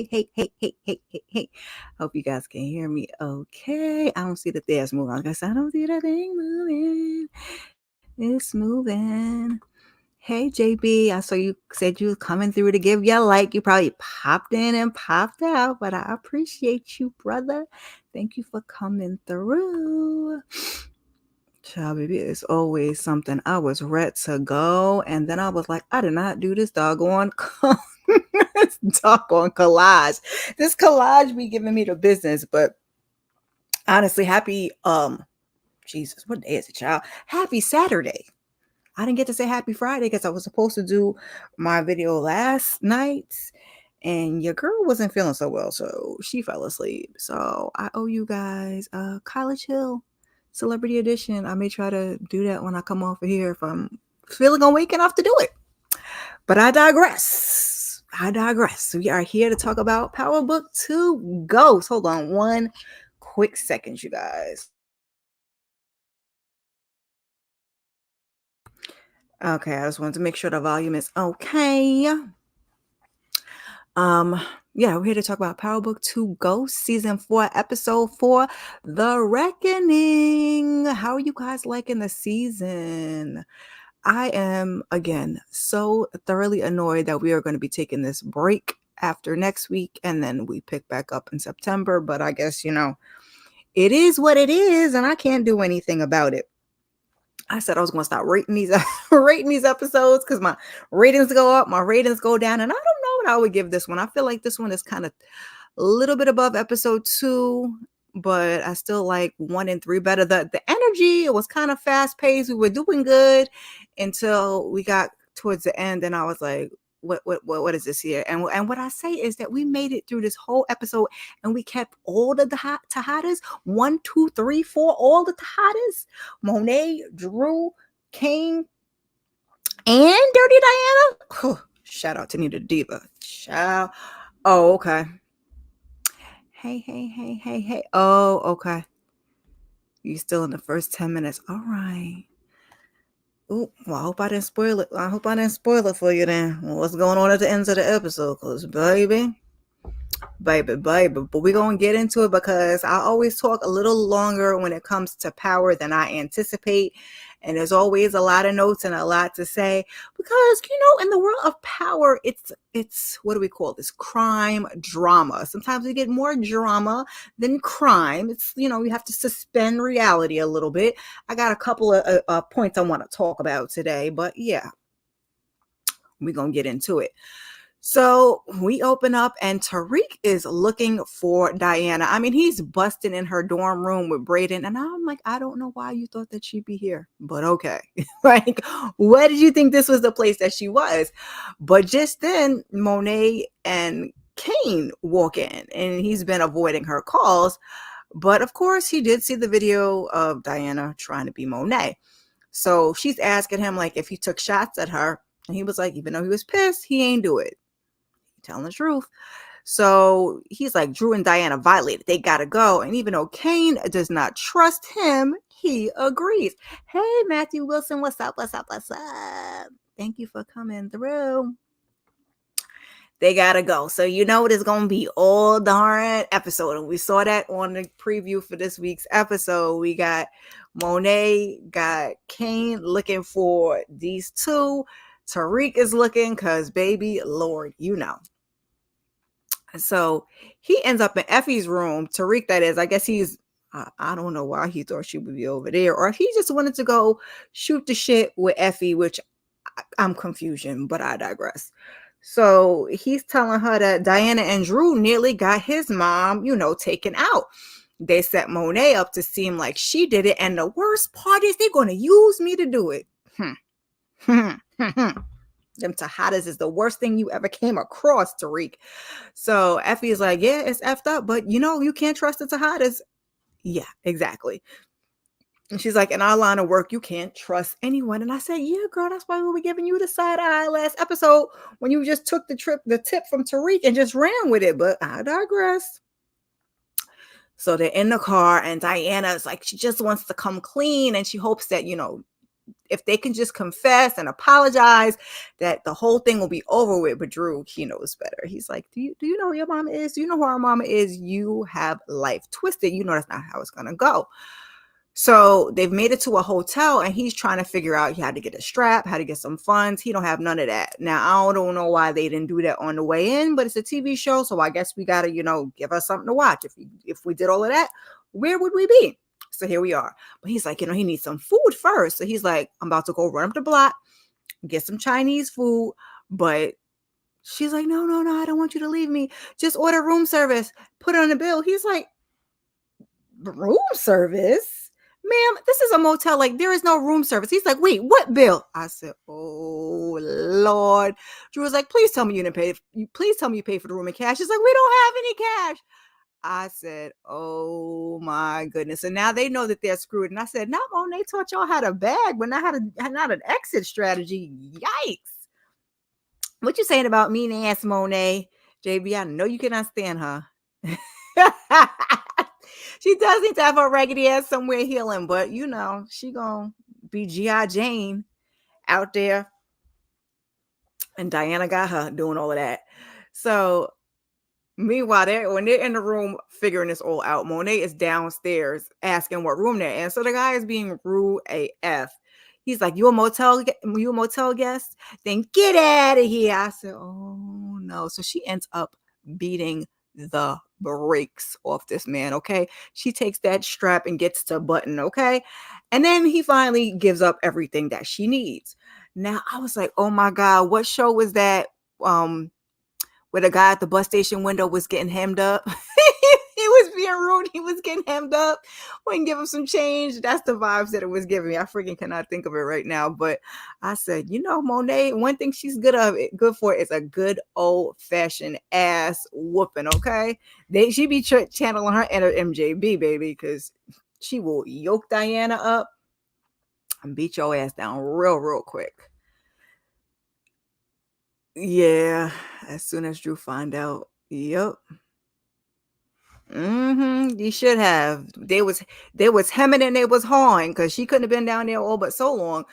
Hey. Hope you guys can hear me okay. I don't see the things moving. I guess I don't see the thing moving. It's moving. Hey, JB, I saw you said you was coming through to give your like. You probably popped in and popped out, but I appreciate you, brother. Thank you for coming through. Child, baby, it's always something. I was ready to go, and then I was like, I did not do this doggone this doggone collage. This collage be giving me the business, but honestly, happy Jesus, what day is it, child? Happy Saturday. I didn't get to say happy Friday because I was supposed to do my video last night, and your girl wasn't feeling so well, so she fell asleep. So I owe you guys College Hill Celebrity Edition. I may try to do that when I come off of here if I'm feeling awake enough to do it. But I digress. We are here to talk about PB2 Ghost. Hold on one quick second, you guys. Okay, I just wanted to make sure the volume is okay. Yeah, we're here to talk about PB2 Ghost, Season 4, Episode 4, The Reckoning. How are you guys liking the season? I am, again, so thoroughly annoyed that we are going to be taking this break after next week, and then we pick back up in September, but I guess, it is what it is, and I can't do anything about it. I said I was going to start rating these episodes because my ratings go up, my ratings go down, and I don't know what I would give this one. I feel like this one is kind of a little bit above episode 2, but I still like 1 and 3 better. The energy, it was kind of fast paced. We were doing good until we got towards the end, and I was like, what is this here? And what I say is that we made it through this whole episode, and we kept all the Tahadas, 1, 2, 3, 4, all the Tahadas, Monet, Dru, Kane, and Dirty Diana. Shout out to Nita Diva. Oh, okay. Hey. Oh, okay. You still in the first 10 minutes. All right. Oh, well, I hope I didn't spoil it. I hope I didn't spoil it for you then. Well, what's going on at the end of the episode? Because, baby. But we're going to get into it because I always talk a little longer when it comes to power than I anticipate. And there's always a lot of notes and a lot to say because, in the world of power, it's what do we call this? Crime drama. Sometimes we get more drama than crime. It's, you have to suspend reality a little bit. I got a couple of points I want to talk about today, but yeah, we're going to get into it. So we open up and Tariq is looking for Diana. I mean, he's busting in her dorm room with Brayden. And I'm like, I don't know why you thought that she'd be here, but okay. Like, what did you think this was the place that she was? But just then Monet and Kane walk in and he's been avoiding her calls. But of course he did see the video of Diana trying to be Monet. So she's asking him like if he took shots at her. And he was like, even though he was pissed, he ain't do it. Telling the truth. So he's like, Dru and Diana violated. They gotta go. And even though Kane does not trust him, he agrees. Hey, Matthew Wilson, what's up? Thank you for coming through. They gotta go. So it's gonna be all darn episode. And we saw that on the preview for this week's episode. We got Monet, got Kane looking for these two. Tariq is looking because, baby, Lord, So he ends up in Effie's room. Tariq, that is. I guess he's, I don't know why he thought she would be over there. Or if he just wanted to go shoot the shit with Effie, which I'm confusion, but I digress. So he's telling her that Diana and Dru nearly got his mom, taken out. They set Monet up to seem like she did it. And the worst part is they're going to use me to do it. Them Tahadas is the worst thing you ever came across, Tariq. So Effie is like, yeah, it's effed up, but you can't trust the Tahadas. Yeah, exactly. And she's like, in our line of work, you can't trust anyone. And I said, yeah, girl, that's why we were giving you the side eye last episode when you just took the tip from Tariq and just ran with it. But I digress. So they're in the car and Diana is like, she just wants to come clean and she hopes that, if they can just confess and apologize, that the whole thing will be over with. But Dru, he knows better. He's like, do you know who your mama is? Do you know who our mama is? You have life twisted. You know that's not how it's gonna go. So they've made it to a hotel, and he's trying to figure out how to get a strap, how to get some funds. He don't have none of that. Now, I don't know why they didn't do that on the way in, but it's a TV show, so I guess we got to, give us something to watch. If we did all of that, where would we be? So here we are. But he's like, he needs some food first. So he's like, I'm about to go run up the block, get some Chinese food. But she's like, no, I don't want you to leave me. Just order room service. Put it on the bill. He's like, room service? Ma'am, this is a motel. Like, there is no room service. He's like, wait, what bill? I said, oh, Lord. Dru was like, please tell me you didn't pay. Please tell me you paid for the room in cash. She's like, we don't have any cash. I said, oh, my goodness. And now they know that they're screwed. And I said, not Monet taught y'all how to bag, but not an exit strategy. Yikes. What you saying about mean ass Monet? JB, I know you cannot stand her. She does need to have her raggedy ass somewhere healing, but she gonna be G.I. Jane out there. And Diana got her doing all of that. So meanwhile, when they're in the room figuring this all out, Monet is downstairs asking what room they're in. So the guy is being rude AF. He's like, you a motel guest? Then get out of here. I said, oh no. So she ends up beating the brakes off this man. Okay. She takes that strap and gets to button. Okay. And then he finally gives up everything that she needs. Now I was like, oh my God, what show was that? Where the guy at the bus station window was getting hemmed up. He was being rude. He was getting hemmed up. Wouldn't give him some change. That's the vibes that it was giving me. I freaking cannot think of it right now. But I said, Monet, one thing she's good for is a good old fashioned ass whooping. Okay, she be channeling her inner MJB baby, because she will yoke Diana up and beat your ass down real quick. Yeah, as soon as Dru find out. Yep. You should have. They was hemming and they was hawing, because she couldn't have been down there all but so long.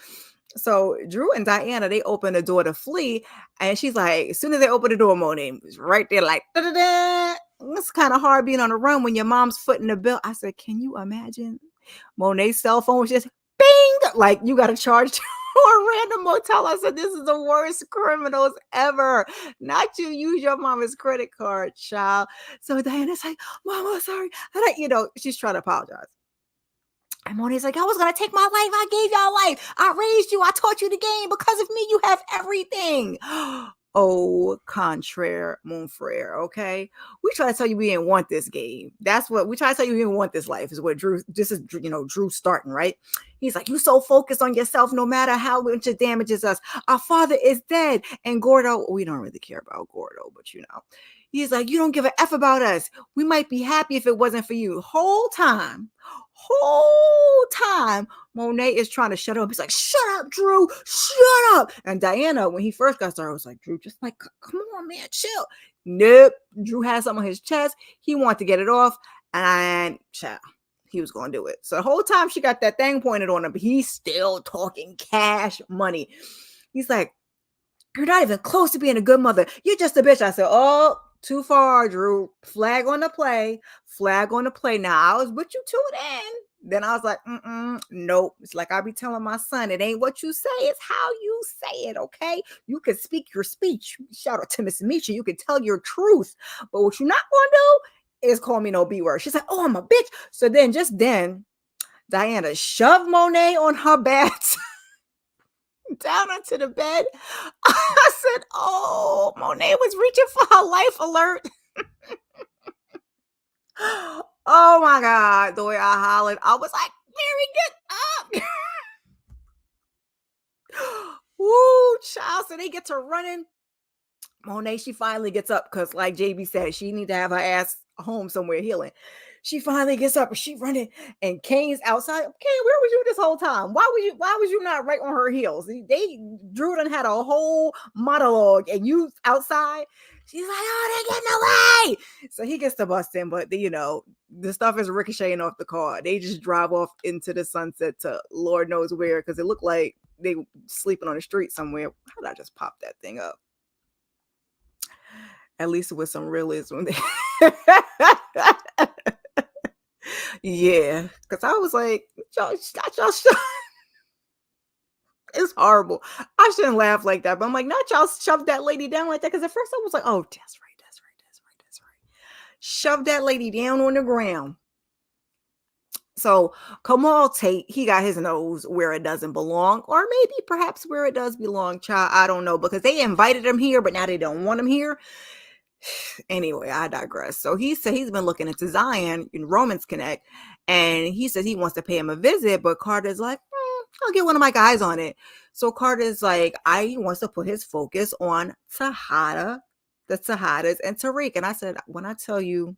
So Dru and Diana, they open the door to flee, and she's like, as soon as they open the door, Monet was right there like, da-da-da. It's kind of hard being on the run when your mom's footing the bill. I said, can you imagine? Monet's cell phone was just bing, like you got to charge a random motel. I said, this is the worst criminals ever. Not you use your mama's credit card, child. So Diana's like, Mama, sorry. And she's trying to apologize. And Monet's like, I was going to take my life. I gave y'all life. I raised you. I taught you the game. Because of me, you have everything. Au contraire, mon frere, okay? We try to tell you we didn't want this game. That's what we try to tell you we didn't want this life, is what this is, Dru starting, right? He's like, you so focused on yourself, no matter how much it damages us. Our father is dead. And Gordo, we don't really care about Gordo, but he's like, you don't give a F about us. We might be happy if it wasn't for you. Whole time, Monet is trying to shut up. He's like, shut up, Dru, shut up. And Diana, when he first got started, was like, Dru, just like, come on, man, chill. Nope. Dru has something on his chest. He wanted to get it off, and child, he was going to do it. So the whole time she got that thing pointed on him, but he's still talking cash money. He's like, you're not even close to being a good mother. You're just a bitch. I said, oh, too far, Dru. Flag on the play. Now, I was with you to the end. Then I was like, nope. It's like I be telling my son, it ain't what you say, it's how you say it, okay? You can speak your speech. Shout out to Miss Misha. You can tell your truth. But what you're not going to do is call me no B word. She's like, oh, I'm a bitch. So then, Diana shoved Monet on her back down onto the bed. I said, oh, Monet was reaching for her life alert. Oh my God, the way I hollered, I was like, Mary, get up. Woo, child. So they get to running. Monet, she finally gets up, because like JB said, she need to have her ass home somewhere healing. She finally gets up and she running, and Kane's outside. Kane, where was you this whole time? Why was you not right on her heels? Dru done had a whole monologue, and you outside. She's like, oh, they're getting away. So he gets to bust in, but the stuff is ricocheting off the car. They just drive off into the sunset to Lord knows where, because it looked like they sleeping on the street somewhere. How did I just pop that thing up? At least with some realism. Yeah, because I was like, y'all, it's horrible. I shouldn't laugh like that, but I'm like, not y'all shoved that lady down like that. Because at first I was like, oh, that's right, that's right, that's right, that's right. Shove that lady down on the ground. So Kamaal Tate, he got his nose where it doesn't belong, or maybe perhaps where it does belong, child. I don't know, because they invited him here, but now they don't want him here. Anyway, I digress. So he said he's been looking into Zion in Romans Connect, and he says he wants to pay him a visit, but Carter's like, I'll get one of my guys on it. So Carter's like, he wants to put his focus on Tejada, the Tejadas, and Tariq. And I said, when I tell you,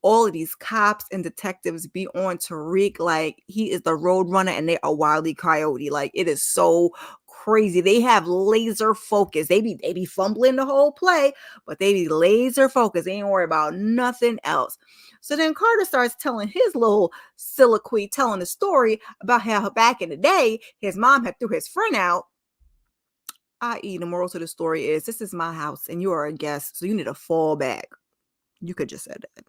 all of these cops and detectives be on Tariq like he is the road runner and they are Wile E. Coyote. Like, it is so crazy. They have laser focus. They be fumbling the whole play, but they be laser focused. They ain't worry about nothing else. So then Carter starts telling his little soliloquy, telling the story about how back in the day his mom had threw his friend out. I.e., the moral to the story is, this is my house and you are a guest, so you need to fall back. You could just said that.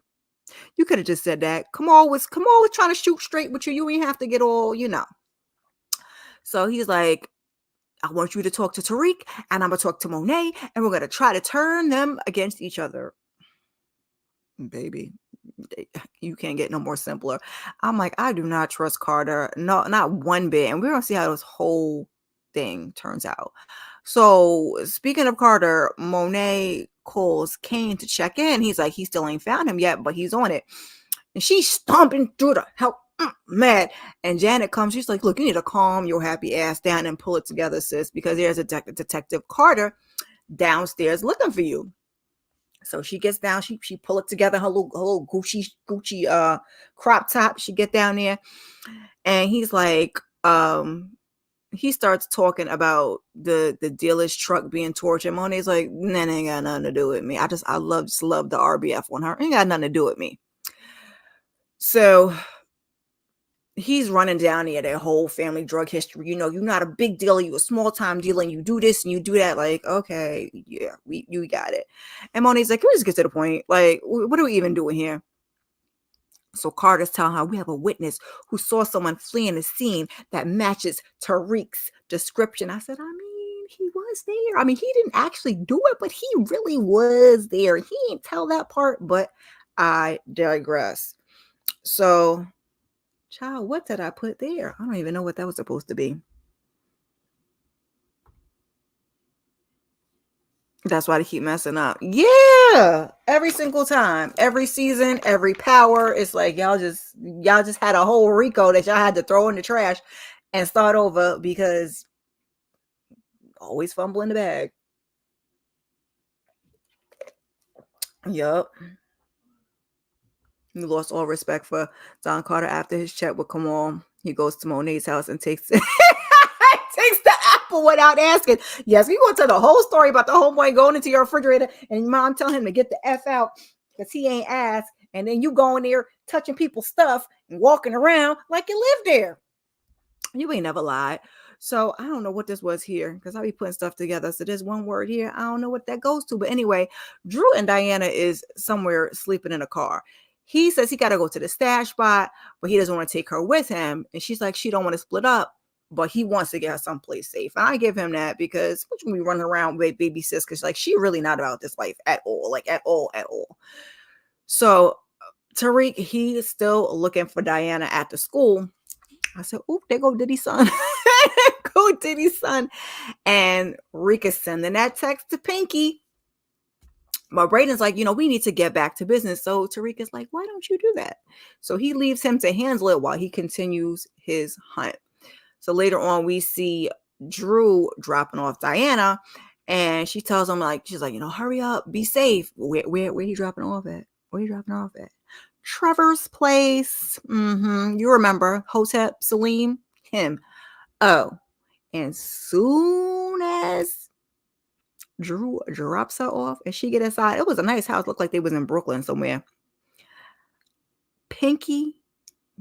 You could have just said that. Kamaal was trying to shoot straight with you. You ain't have to get all, So he's like, I want you to talk to Tariq, and I'm going to talk to Monet, and we're going to try to turn them against each other. Baby, you can't get no more simpler. I'm like, I do not trust Carter. No, not one bit. And we're going to see how this whole thing turns out. So speaking of Carter, Monet calls Kane to check in. He's like, he still ain't found him yet, but he's on it. And she's stomping through the hell, mad. And Janet comes. She's like, look, you need to calm your happy ass down and pull it together, sis, because there's a Detective Carter downstairs looking for you. So she gets down. She pull it together. Her little Gucci crop top. She get down there, and he's like, he starts talking about the dealer's truck being tortured. Monet's like, nah, ain't got nothing to do with me. I just love the RBF on her. Ain't got nothing to do with me. So he's running down there their whole family drug history. You're not a big dealer. You a small time dealer, and you do this and you do that. Like, okay, yeah, you got it. And Monet's like, can we just get to the point? Like, what are we even doing here? So Carter's telling her, we have a witness who saw someone fleeing the scene that matches Tariq's description. I said, he was there. He didn't actually do it, but he really was there. He didn't tell that part, but I digress. So, child, what did I put there? I don't even know what that was supposed to be. That's why they keep messing up. Yeah, every single time, every season, every power. It's like y'all just had a whole Rico that y'all had to throw in the trash and start over because always fumbling the bag. Yup. He lost all respect for Don Carter after his chat with Kamaal. He goes to Monet's house and takes the apple without asking. Yes, we going to tell the whole story about the homeboy going into your refrigerator and your mom telling him to get the F out because he ain't asked. And then you going there touching people's stuff and walking around like you live there. You ain't never lied. So I don't know what this was here because I'll be putting stuff together. So there's one word here. I don't know what that goes to. But anyway, Dru and Diana is somewhere sleeping in a car. He says he got to go to the stash spot, but he doesn't want to take her with him. And she's like, she don't want to split up, but he wants to get her someplace safe. And I give him that because when we run around with baby sis, because like she really not about this life at all, like at all. So Tariq, he is still looking for Diana at the school. I said, oop, there go Diddy's son. Go Diddy's son. And Rika's sending that text to Pinky. But Brayden's like, we need to get back to business. So Tariq is like, why don't you do that? So he leaves him to handle it while he continues his hunt. So later on, we see Dru dropping off Diana. And she tells him, she's like, hurry up, be safe. Where he dropping off at? Where he dropping off at? Trevor's place. You remember Hotep Salim? Him. Oh. And soon as Dru drops her off and she get inside, it was a nice house. Looked like they was in Brooklyn somewhere. Pinky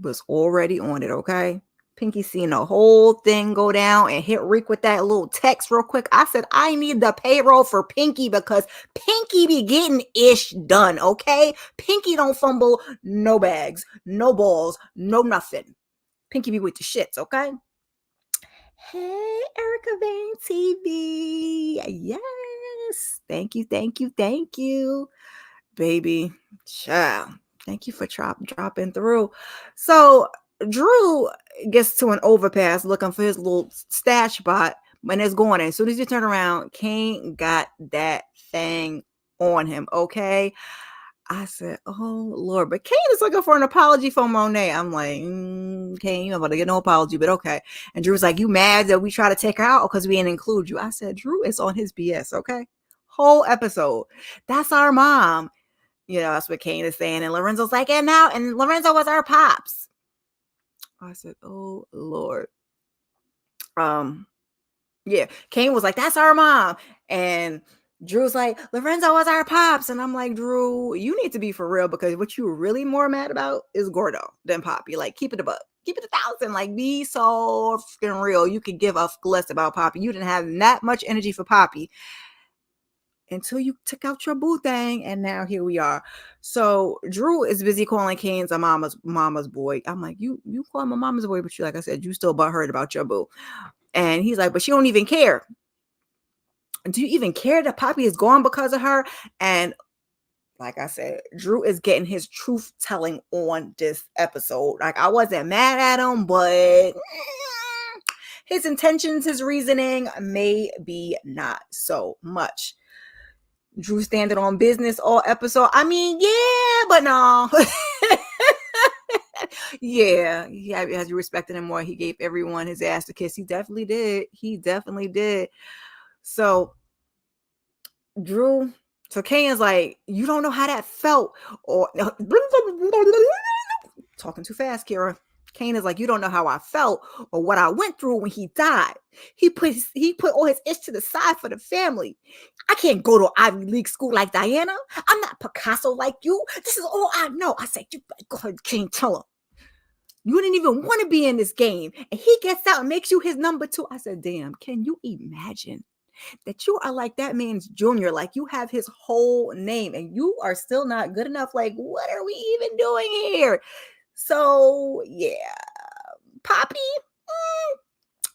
was already on it, okay? Pinky seen the whole thing go down and hit Reek with that little text real quick. I said, I need the payroll for Pinky because Pinky be getting ish done, okay? Pinky don't fumble no bags, no balls, no nothing. Pinky be with the shits, okay? Hey, Erica Vane TV. Yes. Thank you, thank you, thank you. Baby, child. Thank you for dropping through. So Dru gets to an overpass looking for his little stash spot when it's going in. As soon as you turn around, Kane got that thing on him, okay? I said, oh, Lord. But Kane is looking for an apology from Monet. I'm like, Kane, you're not about to get no apology, but okay. And Dru's like, you mad that we try to take her out because we didn't include you? I said, Dru is on his BS, okay? Whole episode. That's our mom. You know, that's what Kane is saying. And Lorenzo's like, and Lorenzo was our pops. I said, oh, Lord. Yeah, Kane was like, that's our mom. And Dru's like, Lorenzo was our pops. And I'm like, Dru, you need to be for real because what you're really more mad about is Gordo than Poppy. Like, keep it a buck. Keep it 1,000. Like, be so freaking real. You could give a less about Poppy. You didn't have that much energy for Poppy until you took out your boo thing, and now here we are. So Dru is busy calling Kane's a mama's boy. I'm like, you call him a mama's boy, but you, like I said, you still butthurt about your boo. And he's like, but she don't even care. Do you even care that Poppy is gone because of her? And like I said, Dru is getting his truth telling on this episode. Like, I wasn't mad at him, but his intentions, his reasoning, may be not so much. Dru standing on business all episode. I mean, yeah, but no. Yeah, as you respected him more, he gave everyone his ass to kiss. He definitely did. He definitely did. So Dru, so Kane's like, you don't know how that felt. Or talking too fast, Kira. Kane is like, you don't know how I felt or what I went through when he died. He put all his ish to the side for the family. I can't go to Ivy League school like Diana. I'm not Picasso like you. This is all I know. I said, you better go ahead, Kane, tell him. You didn't even want to be in this game. And he gets out and makes you his number 2. I said, damn, can you imagine that you are like that man's junior? Like, you have his whole name and you are still not good enough. Like, what are we even doing here? So, yeah. Poppy,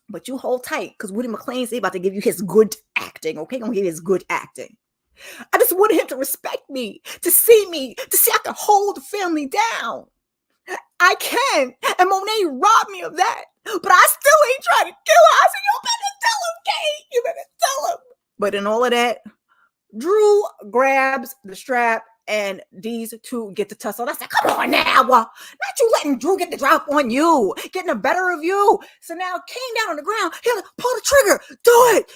but you hold tight because Woody McClain's about to give you his good acting, okay? Gonna give you his good acting. I just wanted him to respect me, to see I can hold the family down. I can. And Monet robbed me of that. But I still ain't trying to kill her. I said, you better tell him, Kate. You better tell him. But in all of that, Dru grabs the strap and these two get to tussle. I said, come on now. Not you letting Dru get the drop on you, getting the better of you. So now Kane down on the ground. He'll pull the trigger. Do it.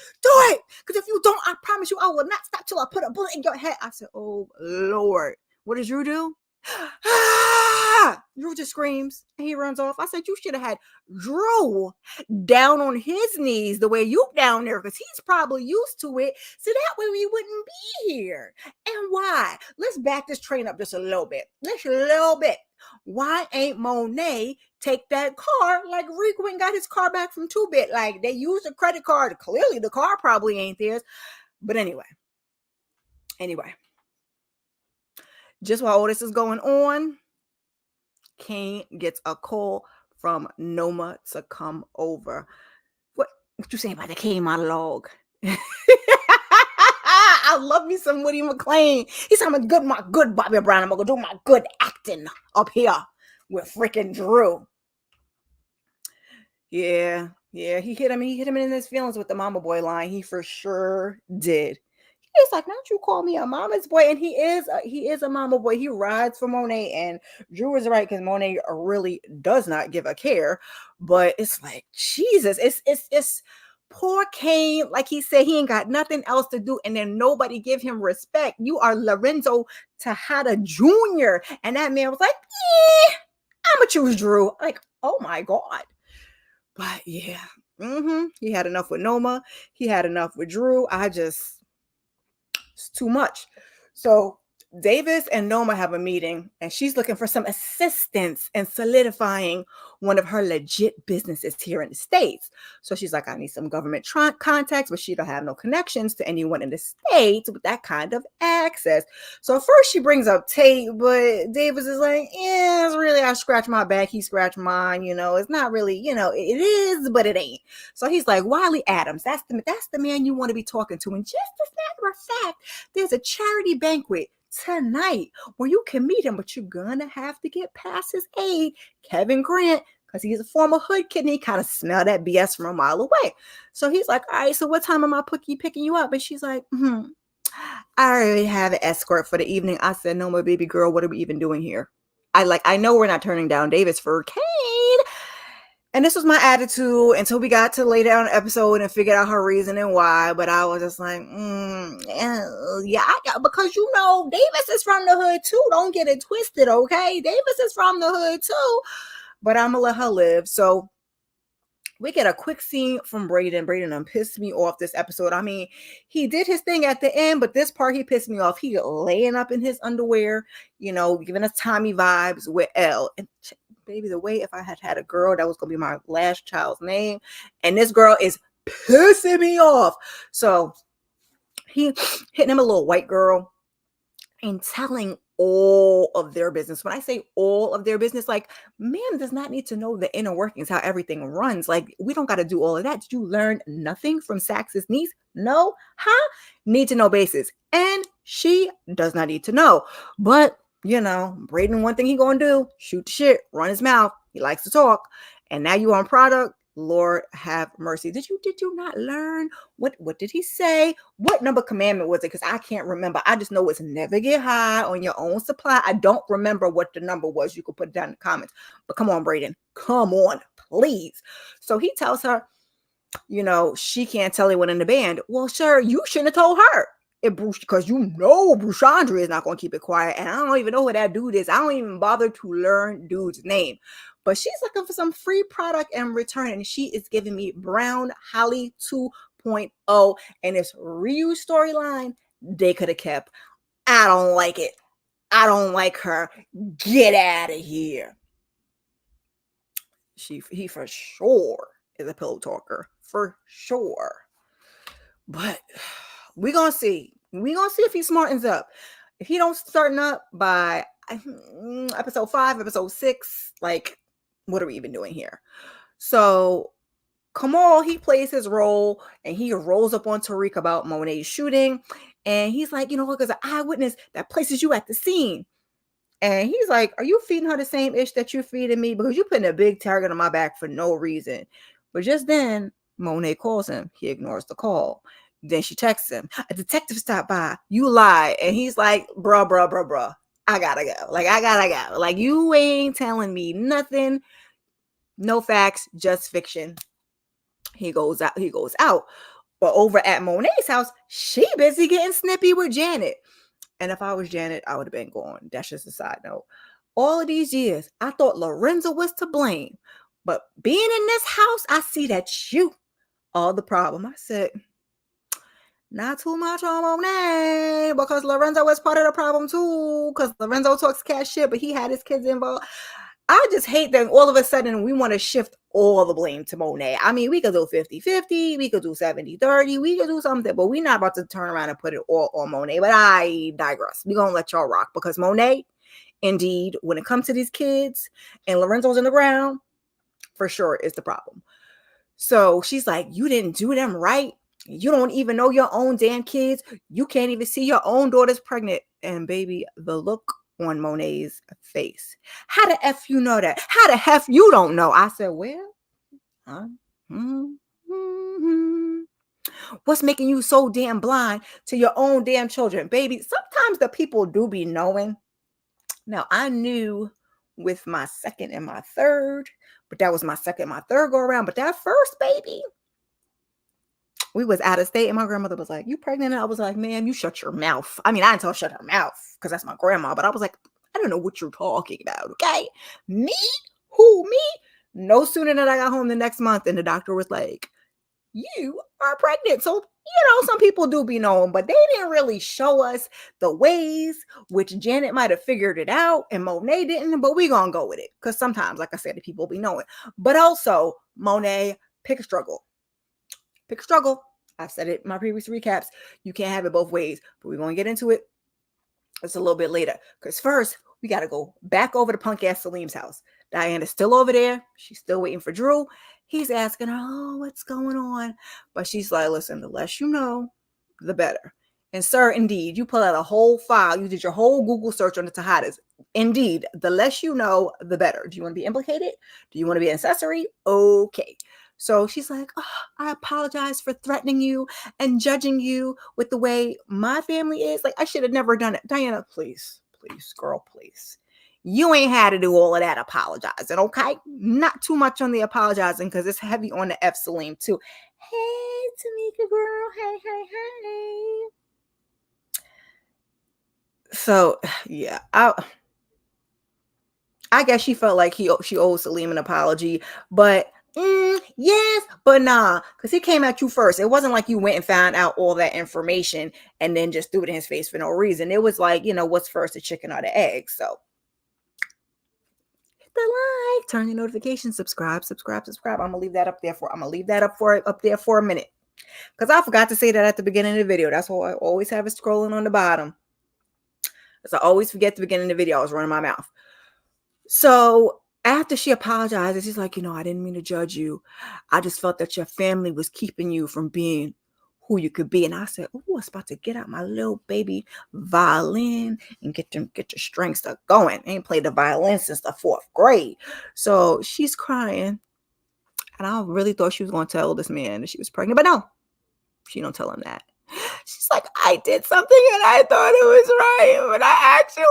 Because if you don't, I promise you, I will not stop till I put a bullet in your head. I said, oh, Lord. What does Dru do? Dru just screams and he runs off. I said, you should have had Dru down on his knees the way you down there, because he's probably used to it, so that way we wouldn't be here. And why? Let's back this train up just a little bit. Why ain't Monet take that car like Rick went and got his car back from 2-Bit? Like, they used a credit card. Clearly the car probably ain't theirs. But anyway, just while all this is going on, Kane gets a call from Noma to come over. What you saying about the Kane monologue? I love me some Woody McClain. He's talking about my good Bobby Brown. I'm gonna do my good acting up here with freaking Dru. Yeah, he hit him in his feelings with the mama boy line. He for sure did. He's like, don't you call me a mama's boy? And he is a mama boy. He rides for Monet, and Dru is right because Monet really does not give a care. But it's like, Jesus, it's poor Kane. Like he said, he ain't got nothing else to do, and then nobody give him respect. You are Lorenzo Tejada Jr., and that man was like, I'm gonna choose Dru. Like, oh my God. But yeah, he had enough with Noma. He had enough with Dru. It's too much. So Davis and Noma have a meeting, and she's looking for some assistance in solidifying one of her legit businesses here in the States. So she's like, I need some government contacts, but she don't have no connections to anyone in the States with that kind of access. So first she brings up Tate, but Davis is like, yeah, it's really, I scratch my back, he scratched mine, it's not really, it is, but it ain't. So he's like, Wiley Adams, that's the man you want to be talking to. And just as a matter of fact, there's a charity banquet tonight where you can meet him, but you're gonna have to get past his aide, Kevin Grant, because he's a former hood kid and he kind of smelled that BS from a mile away. So he's like, all right, so what time am I picking you up? And she's like, I already have an escort for the evening. I said, no, my baby girl, what are we even doing here? I know we're not turning down Davis for Kane. And this was my attitude until we got to later on the episode and figured out her reason and why. But I was just like, because Davis is from the hood too. Don't get it twisted, okay? Davis is from the hood too. But I'm gonna let her live. So we get a quick scene from Brayden. Brayden pissed me off this episode. I mean, he did his thing at the end, but this part he pissed me off. He laying up in his underwear, giving us Tommy vibes with Elle. And baby, the way if I had a girl, that was going to be my last child's name. And this girl is pissing me off. So he hitting him a little white girl and telling all of their business. When I say all of their business, like, man does not need to know the inner workings, how everything runs. Like, we don't got to do all of that. Did you learn nothing from Sax's niece? No? Huh? Need to know basis. And she does not need to know. But Brayden, one thing he gonna do, shoot the shit, run his mouth. He likes to talk. And now you on product. Lord have mercy. Did you not learn? What did he say? What number commandment was it? Because I can't remember. I just know it's never get high on your own supply. I don't remember what the number was. You could put it down in the comments. But come on, Brayden. Come on, please. So he tells her, she can't tell anyone in the band. Well, sir, you shouldn't have told her. Because Bruchandra is not going to keep it quiet. And I don't even know who that dude is. I don't even bother to learn dude's name. But she's looking for some free product in return. And she is giving me Brown Holly 2.0. And this Ryu storyline, they could have kept. I don't like it. I don't like her. Get out of here. He for sure is a pillow talker. For sure. But we're going to see. We're going to see if he smartens up. If he don't starten up by episode 5, episode 6, like, what are we even doing here? So Kamaal, he plays his role and he rolls up on Tariq about Monet's shooting. And he's like, because an eyewitness that places you at the scene. And he's like, are you feeding her the same ish that you're feeding me? Because you're putting a big target on my back for no reason. But just then, Monet calls him. He ignores the call. Then she texts him, a detective stopped by. You lie. And he's like, bruh. I gotta go. I gotta go. You ain't telling me nothing. No facts, just fiction. He goes out. But over at Monet's house, she busy getting snippy with Janet. And if I was Janet, I would have been gone. That's just a side note. All of these years, I thought Lorenzo was to blame. But being in this house, I see that you are the problem. I said, not too much on Monet, because Lorenzo was part of the problem too, because Lorenzo talks cash shit, but he had his kids involved. I just hate that all of a sudden we want to shift all the blame to Monet. I mean, we could do 50-50, we could do 70-30, we could do something, but we're not about to turn around and put it all on Monet. But I digress. We're going to let y'all rock, because Monet, indeed, when it comes to these kids and Lorenzo's in the ground, for sure is the problem. So she's like, you didn't do them right. You don't even know your own damn kids. You can't even see your own daughter's pregnant. And baby, the look on Monet's face. How the F you know that? How the F you don't know? I said, well, what's making you so damn blind to your own damn children? Baby, sometimes the people do be knowing. Now, I knew with my second and my third, but that was my second, my third go around. But that first baby, we was out of state and my grandmother was like, you pregnant? And I was like, ma'am, you shut your mouth. I mean, I didn't tell her shut her mouth because that's my grandma, but I was like, I don't know what you're talking about, okay? Me? Who, me? No sooner than I got home the next month and the doctor was like, you are pregnant. So, some people do be knowing, but they didn't really show us the ways, which Janet might have figured it out and Monet didn't, but we gonna go with it. Because sometimes, like I said, the people be knowing. But also, Monet, pick a struggle. Pick a struggle. I've said it in my previous recaps. You can't have it both ways, but we're gonna get into it. It's a little bit later. Because first, we got to go back over to punk ass Salim's house. Diana's still over there. She's still waiting for Dru. He's asking her, oh, what's going on? But she's like, listen, the less you know, the better. And sir, indeed, you pull out a whole file. You did your whole Google search on the Tejadas. Indeed, the less you know, the better. Do you want to be implicated? Do you want to be an accessory? Okay. So she's like, oh, I apologize for threatening you and judging you with the way my family is. Like, I should have never done it. Diana, please, girl, please. You ain't had to do all of that apologizing, okay? Not too much on the apologizing because it's heavy on the F Salim too. Hey, Tamika girl. Hey. So, yeah, I guess she felt like she owed Salim an apology, but yes, but nah, because he came at you first. It wasn't like you went and found out all that information and then just threw it in his face for no reason. It was like, what's first, the chicken or the egg? So hit the like, turn your notifications, subscribe. I'm gonna leave that up there for a minute. Because I forgot to say that at the beginning of the video. That's why I always have it scrolling on the bottom. Because I always forget the beginning of the video. I was running my mouth. So after she apologizes, she's like, I didn't mean to judge you. I just felt that your family was keeping you from being who you could be. And I said, oh, I was about to get out my little baby violin and get your strings stuff going. I ain't played the violin since the 4th grade. So she's crying. And I really thought she was going to tell this man that she was pregnant. But no, she don't tell him that. She's like, I did something and I thought it was right, but I actually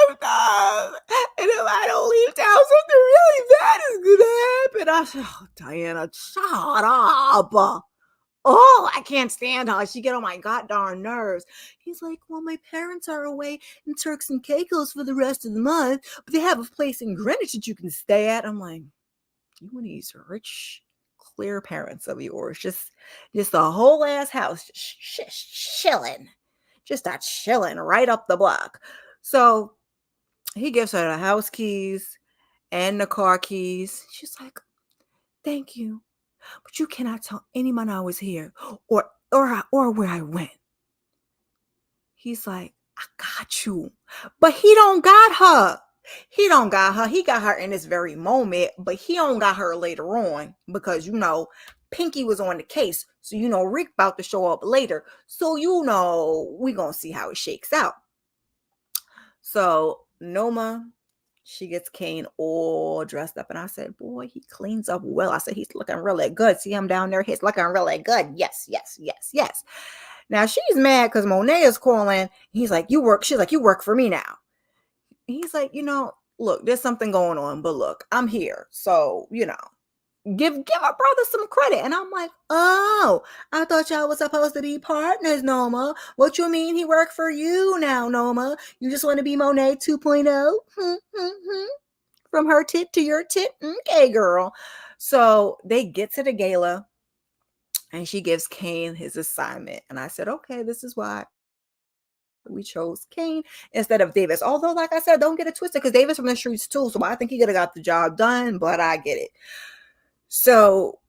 effed up. And if I don't leave town, something really bad is gonna happen. I said, oh, Diana, shut up. Oh, I can't stand her. She get on my goddamn nerves. He's like, well, my parents are away in Turks and Caicos for the rest of the month, but they have a place in Greenwich that you can stay at. I'm like, you and these rich, clear parents of yours, just a whole ass house, just chilling, right up the block. So he gives her the house keys and the car keys. She's like, thank you, but you cannot tell anyone I was here or where I went. He's like, I got you, but he don't got her. He got her in this very moment, but he don't got her later on because, Pinky was on the case. So, Rick about to show up later. So, we going to see how it shakes out. So, Noma, she gets Kane all dressed up. And I said, boy, he cleans up well. I said, he's looking really good. See him down there? He's looking really good. Yes. Now, she's mad because Monet is calling. He's like, she's like, you work for me now. He's like, look, there's something going on, but look, I'm here. So, give a brother some credit. And I'm like, oh, I thought y'all was supposed to be partners, Noma. What you mean he worked for you now, Noma? You just want to be Monet 2.0? From her tit to your tit? Okay, girl. So they get to the gala and she gives Kane his assignment. And I said, okay, this is why we chose Kane instead of Davis. Although, like I said, don't get it twisted because Davis from the streets too. So I think he could have got the job done, but I get it. So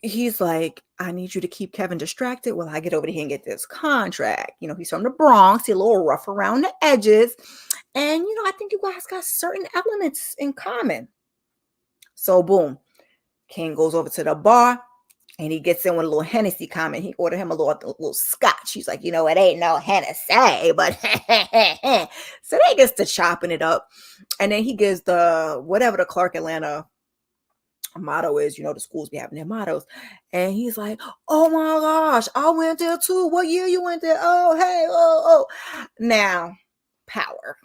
he's like, I need you to keep Kevin distracted while I get over here and get this contract. He's from the Bronx. He's a little rough around the edges. And, I think you guys got certain elements in common. So, boom. Kane goes over to the bar. And he gets in with a little Hennessy comment. He ordered him a little scotch. He's like, it ain't no Hennessy, but so they gets to chopping it up. And then he gives whatever the Clark Atlanta motto is, the schools be having their mottos. And he's like, oh my gosh, I went there too. What year you went there? Oh, hey, oh. Now, power,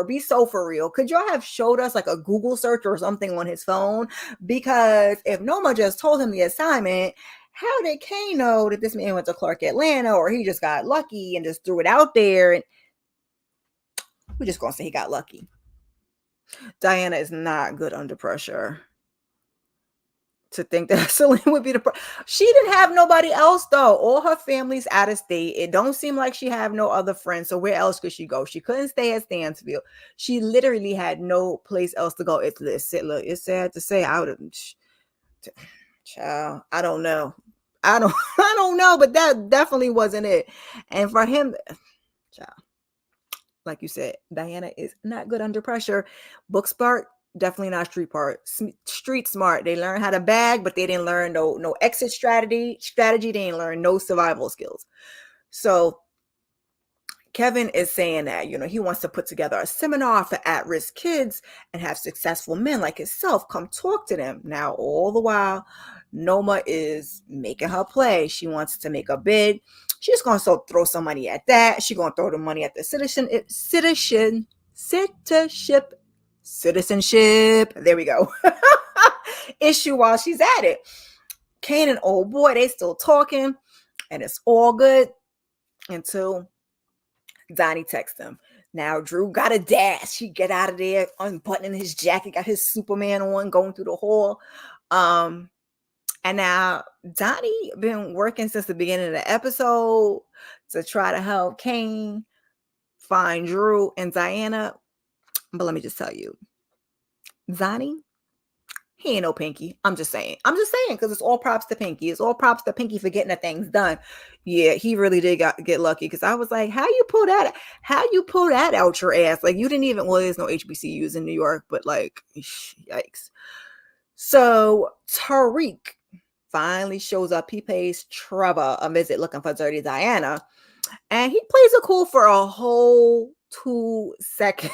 be so for real. Could y'all have showed us like a Google search or something on his phone? Because if Noma just told him the assignment, how did Kane know that this man went to Clark Atlanta, or he just got lucky and just threw it out there? And we're just gonna say he got lucky. Diana is not good under pressure. to think that Celine would be she didn't have nobody else though. All her family's out of state. It don't seem like she have no other friends. So where else could she go? She couldn't stay at Stansfield. She literally had no place else to go. Look, it's sad to say. I would have, child. I don't know. I don't know, but that definitely wasn't it. And for him, child, like you said, Diana is not good under pressure. Book smart, definitely not street smart. They learn how to bag, but they didn't learn no exit strategy. They didn't learn no survival skills. So Kevin is saying that, he wants to put together a seminar for at-risk kids and have successful men like himself come talk to them. Now, all the while, Noma is making her play. She wants to make a bid. She's going to throw some money at that. She's going to throw the money at the citizenship. There we go. Issue while she's at it. Kane and old boy, they still talking, and it's all good until Donnie texts him. Now Dru got a dash. He get out of there, unbuttoning his jacket, got his Superman on, going through the hall. And now Donnie been working since the beginning of the episode to try to help Kane find Dru and Diana. But let me just tell you, Donnie, he ain't no Pinky. I'm just saying, because it's all props to Pinky. It's all props to Pinky for getting the things done. Yeah, he really did get lucky, because I was like, how you pull that out your ass? Like, you didn't even, well, there's no HBCUs in New York, but like, yikes. So Tariq finally shows up. He pays Trevor a visit looking for Dirty Diana, and he plays it cool for a whole 2 seconds.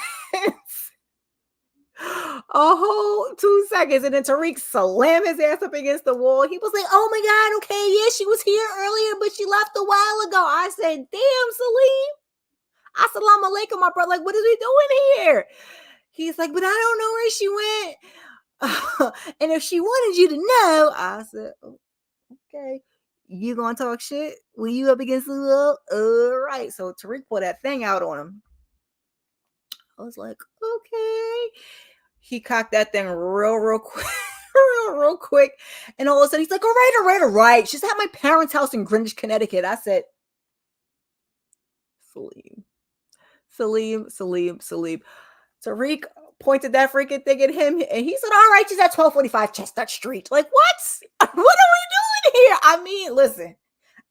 A whole 2 seconds, and then Tariq slammed his ass up against the wall. He was like, oh my God, okay, yeah, she was here earlier, but she left a while ago. I said, damn, Salim. Assalamu alaikum, my brother. Like, what is we doing here? He's like, but I don't know where she went. And if she wanted you to know, I said, oh, okay, you gonna talk shit when you up against the wall? All right. So Tariq pulled that thing out on him. I was like, okay. He cocked that thing real quick. real quick. And all of a sudden he's like, all right. She's at my parents' house in Greenwich, Connecticut. I said, Salim. Tariq pointed that freaking thing at him, and he said, all right, she's at 1245 Chestnut Street. Like, what? What are we doing here? I mean, listen,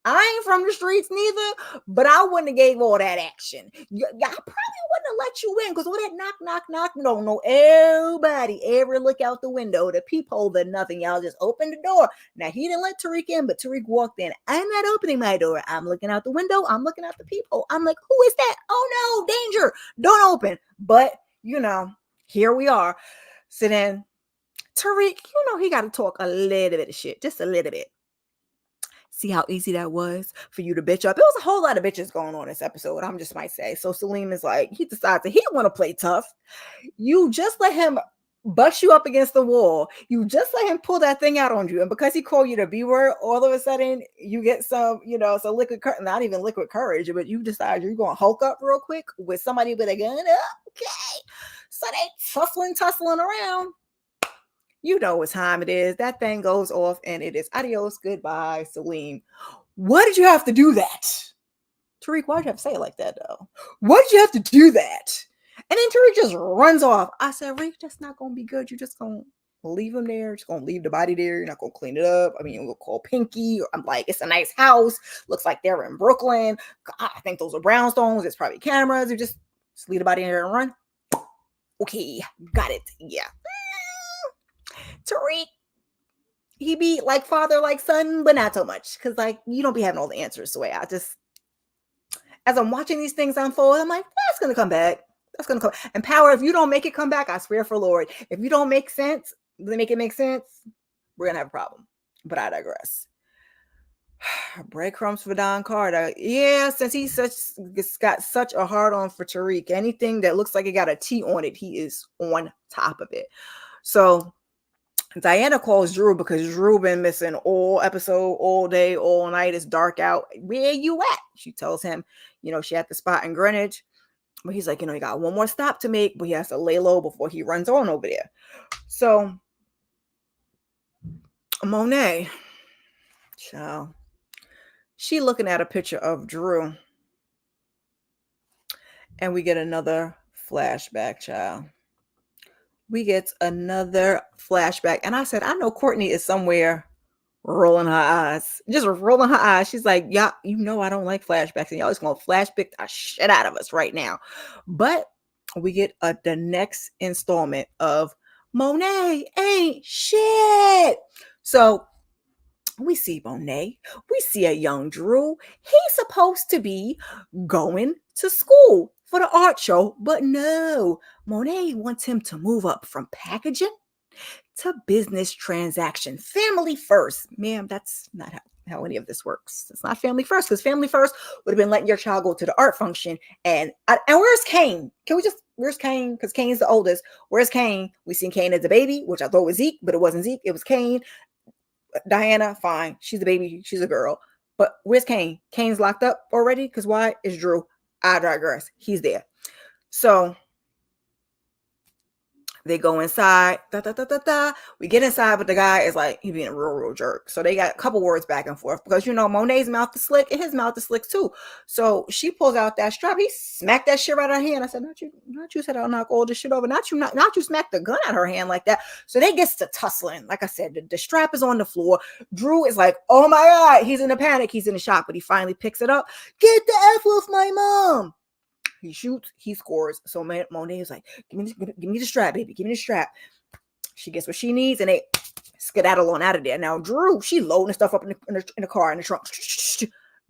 I ain't from the streets neither, but I wouldn't have gave all that action. I probably wouldn't have let you in, because all that knock, no, everybody ever look out the window, the peephole, the nothing. Y'all just open the door. Now, he didn't let Tariq in, but Tariq walked in. I'm not opening my door. I'm looking out the window. I'm looking out the peephole. I'm like, who is that? Oh, no, danger. Don't open. But, here we are. So then, Tariq, he got to talk a little bit of shit, just a little bit. See how easy that was for you to bitch up. It was a whole lot of bitches going on this episode, I'm just might say. So Salim is like, he decides that he want to play tough. You just let him bust you up against the wall. You just let him pull that thing out on you. And because he called you the B word, all of a sudden you get some, some not even liquid courage, but you decide you're going to hulk up real quick with somebody with a gun. Okay. So they tussling around. You know what time it is. That thing goes off, and it is adios, goodbye, Salim. Why did you have to do that? Tariq, why'd you have to say it like that, though? Why did you have to do that? And then Tariq just runs off. I said, Rick, that's not going to be good. You're just going to leave him there. Just going to leave the body there. You're not going to clean it up. I mean, you'll call Pinky. I'm like, it's a nice house. Looks like they're in Brooklyn. I think those are brownstones. It's probably cameras. You just leave the body there and run. Okay, got it. Yeah. Tariq, he be like father, like son, but not so much, because like you don't be having all the answers. So as I'm watching these things unfold, I'm like, that's gonna come back. That's gonna come. And Power, if you don't make it come back, I swear for Lord, if you don't make it make sense, we're gonna have a problem. But I digress. Breadcrumbs for Don Carter. Yeah, since he's got such a hard on for Tariq, anything that looks like it got a T on it, he is on top of it. So Diana calls Dru because Dru been missing all episode, all day, all night. It's dark out. Where you at? She tells him, she at the spot in Greenwich. But he's like, he got one more stop to make, but he has to lay low before he runs on over there. So Monet, child, she looking at a picture of Dru, and we get another flashback, child. We get another flashback. And I said, I know Courtney is somewhere rolling her eyes, just rolling her eyes. She's like, yeah, you know, I don't like flashbacks, and y'all just gonna flashback the shit out of us right now. But we get the next installment of Monet ain't shit. So we see Monet, we see a young Dru. He's supposed to be going to school for the art show, but no, Monet wants him to move up from packaging to business transaction. Family first. Ma'am, that's not how any of this works. It's not family first, because family first would have been letting your child go to the art function. And where's Kane? Where's Kane? Because Kane's the oldest. Where's Kane? We seen Kane as a baby, which I thought was Zeke, but it wasn't Zeke. It was Kane. Diana, fine. She's a baby. She's a girl. But where's Kane? Kane's locked up already. Because why? It's Dru. I digress. He's there. So they go inside. We get inside, but the guy is like, he being a real jerk. So they got a couple words back and forth, because, you know, Monet's mouth is slick and his mouth is slick too. So she pulls out that strap. He smacked that shit right out of her hand. I said, not you said I'll knock all this shit over. Not you smacked the gun out of her hand like that. So they gets to tussling. Like I said, the strap is on the floor. Dru is like, oh my God, he's in a panic. He's in a shock, but he finally picks it up. Get the F off my mom. He shoots, he scores. So Monet is like, give me the strap, baby. Give me the strap. She gets what she needs, and they skedaddle on out of there. Now, Dru, she loading stuff up in the car, in the trunk.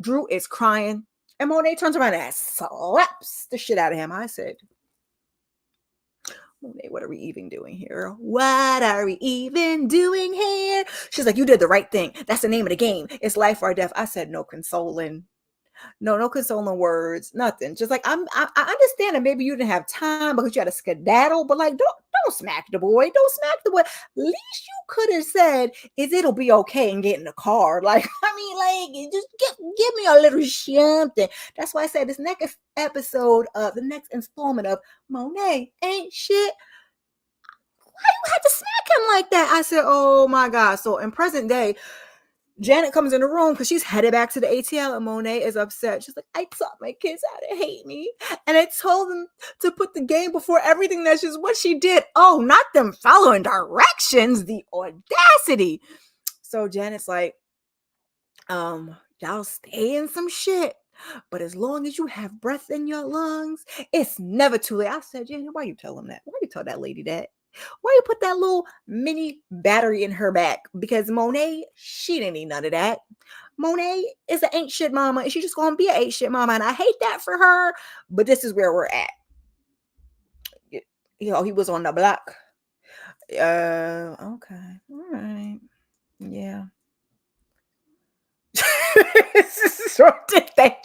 Dru is crying, and Monet turns around and slaps the shit out of him. I said, Monet, what are we even doing here? What are we even doing here? She's like, you did the right thing. That's the name of the game. It's life or death. I said, no consoling. No consoling words, nothing. Just like, I understand that maybe you didn't have time because you had a skedaddle, but like, don't smack the boy. Don't smack the boy. Least you could have said is it'll be okay and get in the car. Like, I mean, like, just give me a little something. That's why I said this next episode of the next installment of Monet ain't shit. Why you had to smack him like that? I said, oh my God. So in present day, Janet comes in the room because she's headed back to the ATL, and Monet is upset. She's like, I taught my kids how to hate me, and I told them to put the game before everything. That's just what she did. Oh, not them following directions. The audacity. So Janet's like, y'all stay in some shit, but as long as you have breath in your lungs, it's never too late. I said, Janet, why you tell them that? Why you tell that lady that? Why you put that little mini battery in her back? Because Monet, she didn't need none of that. Monet is an ain't shit mama, and she's just gonna be an ain't shit mama, and I hate that for her, but this is where we're at. You know, he was on the block. Okay. All right. Yeah. Thank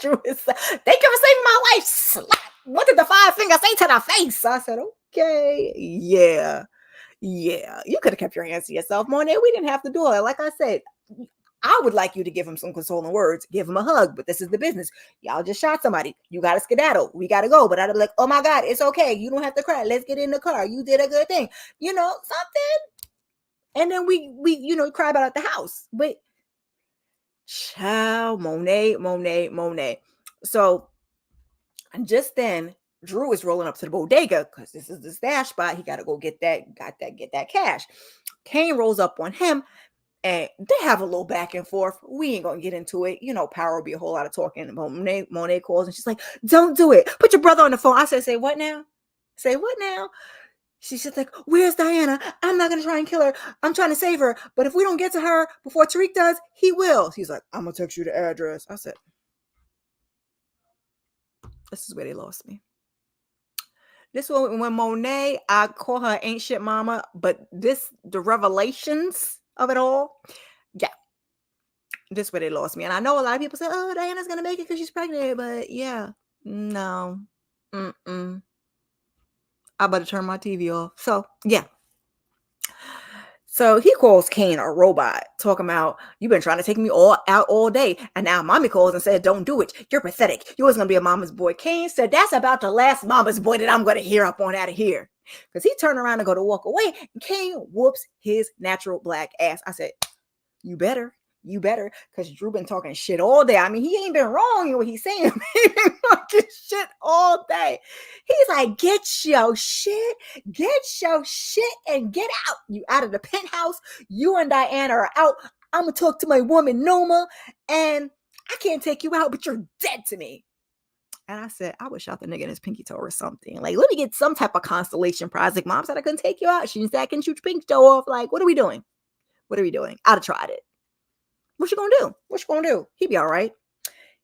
you for saving my life. Slap. What did the 5 fingers say to the face? I said, okay, yeah. You could have kept your hands to yourself, Monet. We didn't have to do it. Like I said, I would like you to give him some consoling words, give him a hug, but this is the business. Y'all just shot somebody. You got to skedaddle. We got to go. But I'd be like, oh my God, it's okay. You don't have to cry. Let's get in the car. You did a good thing. You know, something. And then we cry about it at the house. But child, Monet. So just then, Dru is rolling up to the bodega because this is the stash spot. He got to go get that cash. Kane rolls up on him, and they have a little back and forth. We ain't gonna get into it. You know, power will be a whole lot of talking. Monet calls, and she's like, "Don't do it. Put your brother on the phone." I said, "Say what now? Say what now?" She's just like, "Where's Diana? I'm not gonna try and kill her. I'm trying to save her. But if we don't get to her before Tariq does, he will." He's like, "I'm gonna text you the address." I said, "This is where they lost me." This one, when Monet, I call her ain't shit mama, but the revelations of it all, yeah, this where they lost me. And I know a lot of people say, "Oh, Diana's gonna make it because she's pregnant," but yeah, no, I better turn my TV off. So yeah. So he calls Kane a robot, talking about, "You've been trying to take me out all day, and now mommy calls and said, don't do it. You're pathetic. You was going to be a mama's boy." Kane said, "That's about the last mama's boy that I'm going to hear up on out of here." Because he turned around and go to walk away, and Kane whoops his natural black ass. I said, You better. You better, because Dru been talking shit all day. I mean, he ain't been wrong in what he's saying. He been talking shit all day. He's like, get your shit, and get out. You out of the penthouse. You and Diana are out. I'm going to talk to my woman, Noma, and I can't take you out, but you're dead to me. And I said, I would shot the nigga in his pinky toe or something. Like, let me get some type of constellation prize. Like, Mom said I couldn't take you out. She said I can shoot your pinky toe off. Like, what are we doing? What are we doing? I'd have tried it. What you gonna do? What you gonna do? He be all right.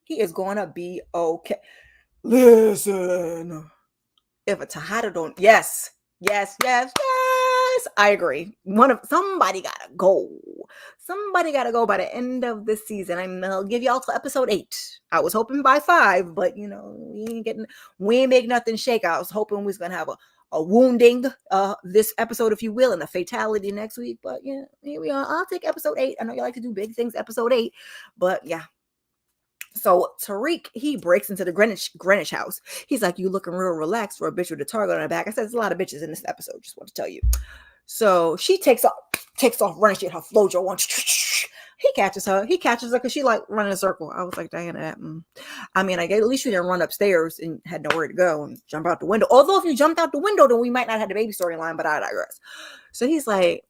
He is gonna be okay. Listen, if a Tejada don't, yes, I agree. Somebody gotta go. Somebody gotta go by the end of this season. I'll give y'all to episode 8. I was hoping by 5, but you know, we ain't make nothing shake. I was hoping we was gonna have a wounding this episode, if you will, and a fatality next week. But yeah, here we are. I'll take episode 8. I know you like to do big things, episode 8, but yeah. So Tariq, he breaks into the Greenwich house. He's like, you looking real relaxed for a bitch with a target on her back. I said, there's a lot of bitches in this episode. Just want to tell you. So she takes off running. She had her flojo on. He catches her because she like running a circle. I was like, Diana, I mean, at least you didn't run upstairs and had nowhere to go and jump out the window. Although if you jumped out the window, then we might not have the baby storyline, but I digress. So she's like,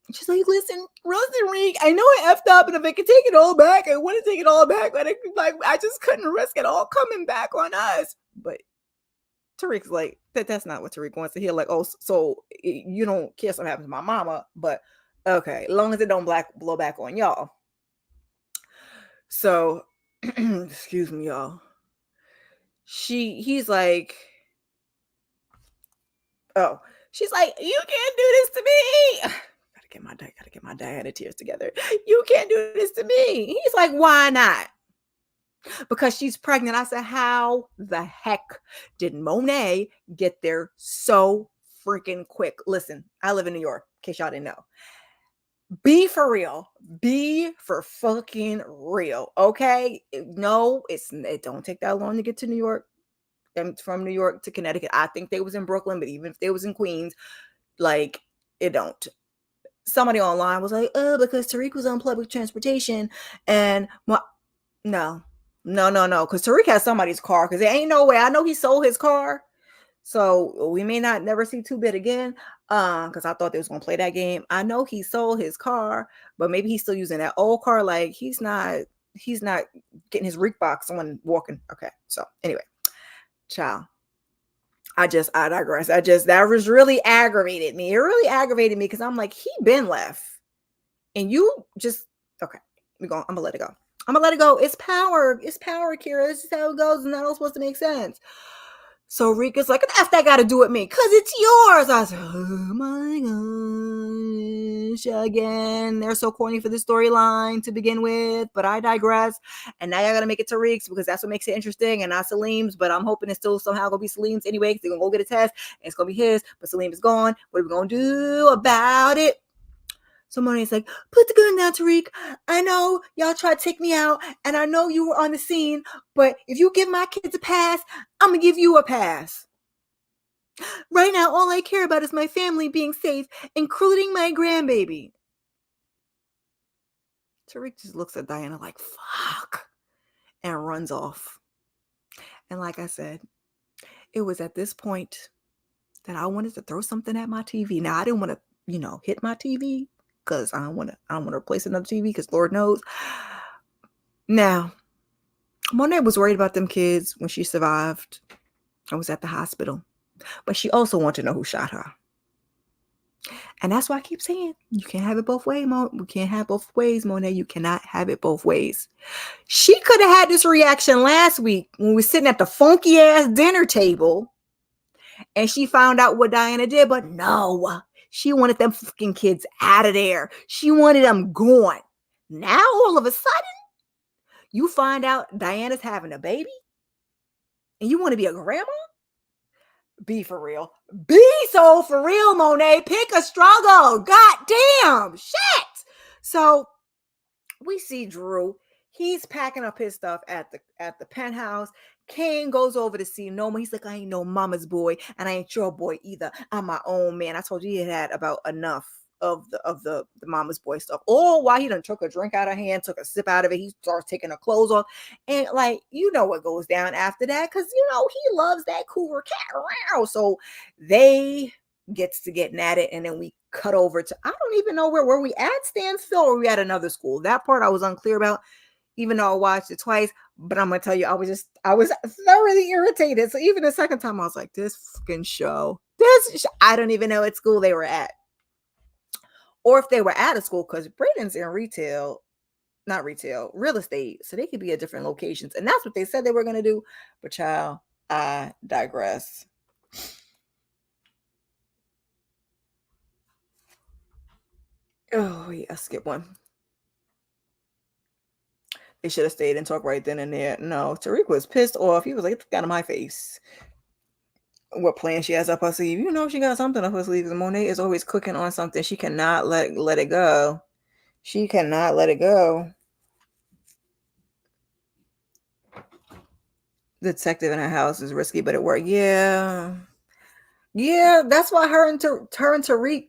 listen, Tariq, I know I effed up, and if I could take it all back, I want to take it all back, but I just couldn't risk it all coming back on us. But Tariq's like, that's not what Tariq wants to hear. Like, oh, so you don't care something happens to my mama, but okay, as long as it don't blow back on y'all. So, excuse me, y'all. He's like, oh, she's like, you can't do this to me. Gotta get my Diana tears together. You can't do this to me. He's like, why not? Because she's pregnant. I said, how the heck did Monet get there so freaking quick? Listen, I live in New York, in case y'all didn't know. Be for real. Be for fucking real. Okay? No, it don't take that long to get to New York. And from New York to Connecticut. I think they was in Brooklyn, but even if they was in Queens, like, it don't. Somebody online was like, oh, because Tariq was on public transportation and no, because Tariq has somebody's car, because there ain't no way. I know he sold his car, so we may not never see 2-Bit again, because I thought they was going to play that game. I know he sold his car, but maybe he's still using that old car. Like, he's not getting his Reek box on walking. Okay, so anyway, child. I digress. That was really aggravated me. It really aggravated me because I'm like, he been left. And you just, okay, I'm gonna let it go. It's power. It's power, Kira. This is how it goes. It's not all supposed to make sense. So Rika's like, what that got to do with me? Because it's yours. I said, oh my gosh. Again, they're so corny for the storyline to begin with, but I digress. And now y'all got to make it Tariq's because that's what makes it interesting and not Salim's, but I'm hoping it's still somehow going to be Salim's anyway because they're going to go get a test and it's going to be his, but Salim is gone. What are we going to do about it? So Monet's like, put the gun down, Tariq. I know y'all tried to take me out, and I know you were on the scene, but if you give my kids a pass, I'm going to give you a pass. Right now, all I care about is my family being safe, including my grandbaby. Tariq just looks at Diana like, fuck, and runs off. And like I said, it was at this point that I wanted to throw something at my TV. Now, I didn't want to, hit my TV, because I don't want to replace another TV, because Lord knows. Now, Monet was worried about them kids when she survived. I was at the hospital. But she also wanted to know who shot her. And that's why I keep saying, you can't have it both ways, We can't have both ways, Monet. You cannot have it both ways. She could have had this reaction last week when we were sitting at the funky-ass dinner table and she found out what Diana did, but no. She wanted them fucking kids out of there. She wanted them gone. Now, all of a sudden, you find out Diana's having a baby? And you want to be a grandma? Be for real. Be so for real, Monet. Pick a struggle. God damn. Shit. So, we see Dru. He's packing up his stuff at the penthouse. Kane goes over to see Noma. He's like, I ain't no mama's boy, and I ain't your boy either. I'm my own man. I told you he had about enough the mama's boy stuff. Or while he done took a drink out of her hand, took a sip out of it, he starts taking her clothes off. And like, you know what goes down after that, because you know he loves that cougar cat around. So they gets to getting at it, and then we cut over to, I don't even know where we at Stansfield, or we at another school. That part I was unclear about, even though I watched it twice. But I'm gonna tell you, I was thoroughly irritated. So even the second time, I was like, this fucking show, I don't even know what school they were at, or if they were at a school, because Braden's in real estate, so they could be at different locations, and that's what they said they were gonna do. But child, I digress. Oh yeah, skip one. They should have stayed and talked right then and there. No, Tariq was pissed off. He was like, "Get out of my face." What plan she has up her sleeve? You know she got something up her sleeve. Monet is always cooking on something. She cannot let it go. She cannot let it go. The detective in her house is risky, but it worked. Yeah, that's why her and Tariq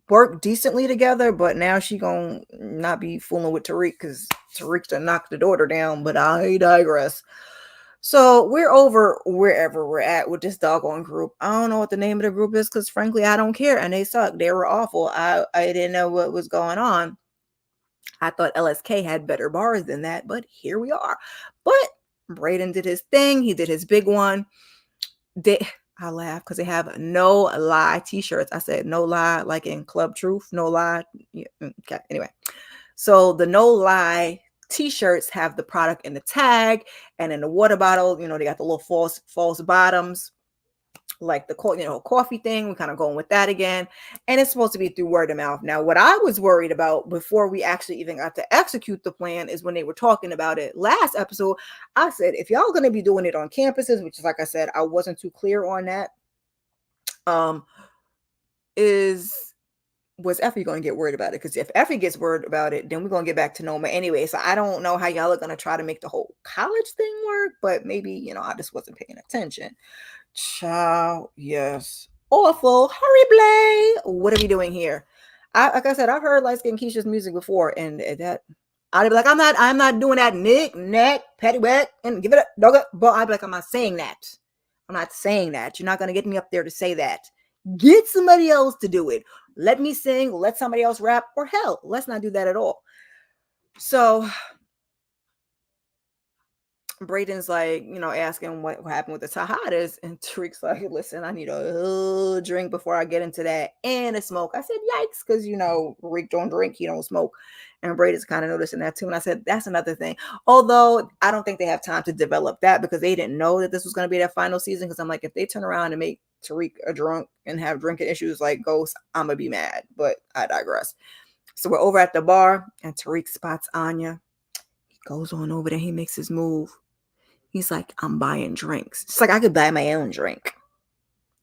work decently together. But now she gonna not be fooling with Tariq, because Tariq to knock the daughter down. But I digress. So we're over wherever we're at with this doggone group. I don't know what the name of the group is, because frankly, I don't care. And they suck. They were awful. I didn't know what was going on. I thought LSK had better bars than that, but here we are. But Braden did his thing. He did his big one. I laugh because they have no lie t-shirts. I said no lie, like in Club Truth, no lie. Yeah, okay. Anyway, so the no lie t-shirts have the product in the tag, and in the water bottle, you know, they got the little false bottoms, like the coffee thing. We're kind of going with that again, and it's supposed to be through word of mouth. Now, what I was worried about before we actually even got to execute the plan is when they were talking about it last episode. I said, if y'all going to be doing it on campuses, which is, like I said, I wasn't too clear on that, was Effie going to get worried about it? Because if Effie gets worried about it, then we're going to get back to Noma anyway. So I don't know how y'all are going to try to make the whole college thing work, but maybe, I just wasn't paying attention. Child, yes. Awful. Hurry, Blay. What are we doing here? Like I said, I've heard Light Skin Keisha's music before, and that I'd be like, I'm not doing that Nick, neck, petty wet, and give it up, dog. But I'd be like, I'm not saying that. I'm not saying that. You're not gonna get me up there to say that. Get somebody else to do it. Let me sing, let somebody else rap, or hell, let's not do that at all. So Braden's like, asking what happened with the Tajadas, and Tariq's like, listen, I need a drink before I get into that, and a smoke. I said, yikes, because Rick don't drink, he don't smoke. And Braden's kind of noticing that too. And I said, that's another thing. Although I don't think they have time to develop that, because they didn't know that this was going to be their final season. Because I'm like, if they turn around and make Tariq a drunk and have drinking issues like Ghost, I'm gonna be mad. But I digress. So we're over at the bar, and Tariq spots Anya. He goes on over there, he makes his move. He's like, I'm buying drinks. It's like, I could buy my own drink.